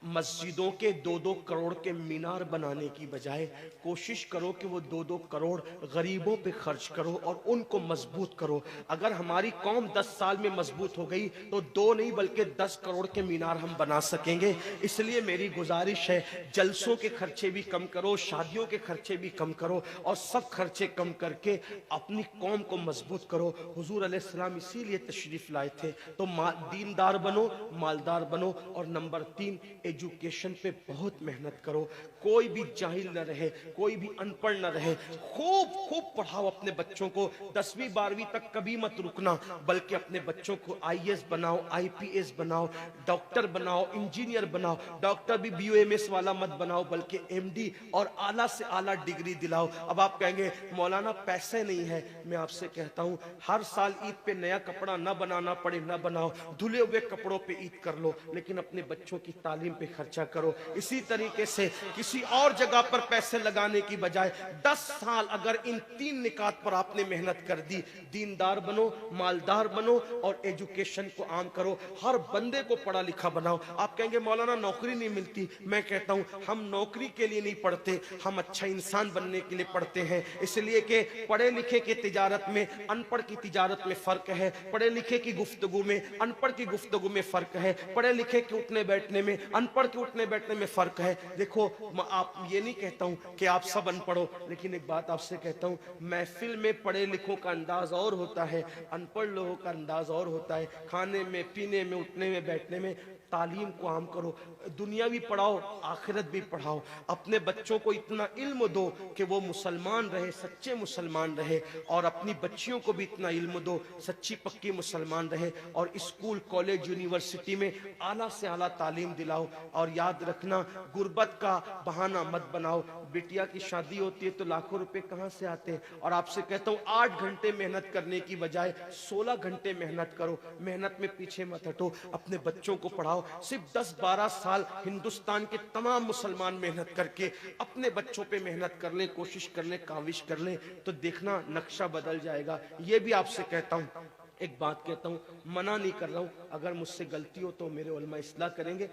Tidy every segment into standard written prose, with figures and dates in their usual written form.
मस्जिदों के 2-2 करोड़ के मीनार बनाने की बजाय कोशिश करो कि वो 2-2 करोड़ गरीबों पे खर्च करो और उनको मजबूत करो। अगर हमारी कौम 10 साल में मजबूत हो गई तो 2 नहीं बल्कि 10 करोड़ के मीनार हम बना सकेंगे। इसलिए मेरी गुजारिश है, जलसों के खर्चे भी कम करो, शादियों के खर्चे भी कम करो और सब खर्चे कम करके अपनी कौम को मजबूत करो। हुजूर अलैहिस्सलाम इसीलिए तशरीफ लाए थे। तो दीनदार बनो, मालदार बनो और नंबर 3, एजुकेशन पे बहुत मेहनत करो। कोई भी जाहिल न रहे, कोई भी अनपढ़ न रहे। खूब खूब पढ़ाओ अपने बच्चों को। 10वीं 12वीं तक कभी मत रुकना, बल्कि अपने बच्चों को आईएएस बनाओ, आईपीएस बनाओ, डॉक्टर बनाओ, इंजीनियर बनाओ। डॉक्टर भी बीओएमएस वाला मत बनाओ, बल्कि एमडी और आला से आला डिग्री दिलाओ। अब आप कहेंगे मौलाना पैसे नहीं है। मैं आपसे कहता हूं, हर साल ईद पे नया कपड़ा ना बनाना पड़े ना बनाओ, धुले हुए कपड़ों पे ईद कर लो, लेकिन अपने बच्चों की तालीम पे खर्चा करो। इसी तरीके से किसी और जगह पर पैसे लगाने की बजाय 10 साल अगर इन 3 निकात पर आपने मेहनत कर दी, दीनदार बनो, मालदार बनो और एजुकेशन को आम करो, हर बंदे को पढ़ा लिखा बनाओ। आप कहेंगे मौलाना नौकरी नहीं मिलती। मैं कहता हूं, हम नौकरी के लिए नहीं पढ़ते, हम अच्छा इंसान बनने के लिए पढ़ते हैं। इसलिए कि पढ़े लिखे की तिजारत में अनपढ़ की तिजारत में फर्क है, पढ़े लिखे की गुफ्तगू में अनपढ़ की गुफ्तगू में फर्क है, पढ़े लिखे के उठने बैठने में अनपढ़ के उठने बैठने में फर्क है। देखो, आप ये नहीं कहता हूं कि आप सब अनपढ़ हो, लेकिन एक बात आपसे कहता हूं, महफिल में पढ़े लिखों का अंदाज और होता है, अनपढ़ लोगों का अंदाज और होता है। खाने में, पीने में, उठने में, बैठने में तालीम को आम करो। दुनिया भी पढ़ाओ, आखिरत भी पढ़ाओ। अपने बच्चों को इतना इल्म दो कि वो मुसलमान रहे, सच्चे मुसलमान रहे, और अपनी बच्चियों को भी इतना इल्म दो, सच्ची पक्की मुसलमान रहे। और स्कूल, कॉलेज, यूनिवर्सिटी में आला से आला तालीम दिलाओ। और याद रखना, गुर्बत का बहाना मत बनाओ। बिटिया की शादी होती है तो लाखों रुपए कहां से आते हैं। और आपसे कहता हूं, 8 घंटे मेहनत करने की बजाय 16 घंटे मेहनत करो। मेहनत में पीछे मत हटो, अपने बच्चों को पढ़ाओ। सिर्फ 10-12 साल हिंदुस्तान के तमाम मुसलमान मेहनत करके अपने बच्चों पे मेहनत कर लें, कोशिश कर लें, काविश कर लें, तो देखना नक्शा बदल जाएगा। ये भी आपसे कहता हूं, एक बात कहता हूं, मना नहीं कर रहा हूं, अगर मुझसे गलती हो तो मेरे उलमा इस्लाह करेंगे।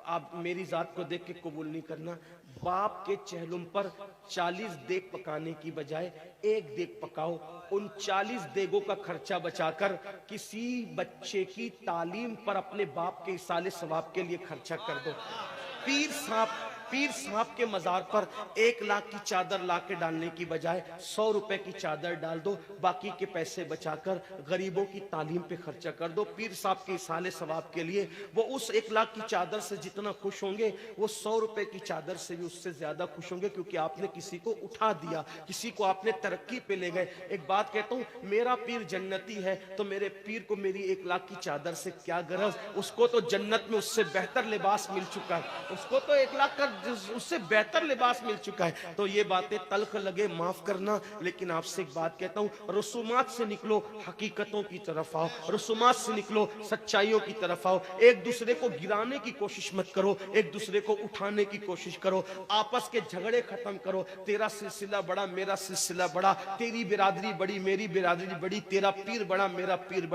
आप मेरी जात को देख के कबूल नहीं करना। बाप के चेहलुम पर 40 देग पकाने की बजाय 1 देग पकाओ। उन 40 देगों का खर्चा बचाकर किसी बच्चे की तालीम पर अपने बाप के इसाले सवाब के लिए खर्चा कर दो। पीर साहब के मजार पर 1 लाख की चादर ला के डालने की बजाय 100 रुपए की चादर डाल दो। बाकी के पैसे बचाकर गरीबों की तालीम पे खर्चा कर दो। पीर साहब के इसाले सवाब के लिए वो उस 1 लाख की चादर से जितना खुश होंगे, वो 100 रुपए की चादर से भी उससे ज्यादा खुश होंगे, क्योंकि आपने किसी को उठा दिया, किसी को आपने तरक्की पे ले गए। एक बात कहता हूँ, मेरा पीर जन्नती है तो मेरे पीर को मेरी 1 लाख की चादर से क्या गरज। उसको तो जन्नत में उससे बेहतर लिबास मिल चुका है, उसको तो 1 लाख का उससे बेहतर लिबास मिल चुका है। तो ये बातें तल्ख लगे, माफ करना, लेकिन आपसे एक बात कहता हूं, रसूमात से निकलो, हकीकतों की तरफ आओ। रसूमात से निकलो, सच्चाइयों की तरफ आओ। एक दूसरे को गिराने की कोशिश मत करो, एक दूसरे को उठाने की कोशिश करो। आपस के झगड़े खत्म करो। तेरा सिलसिला बड़ा, मेरा सिलसिला बड़ा, तेरी बिरादरी बड़ी, मेरी बिरादरी बड़ी, तेरा पीर बड़ा, मेरा पीर बड़ा।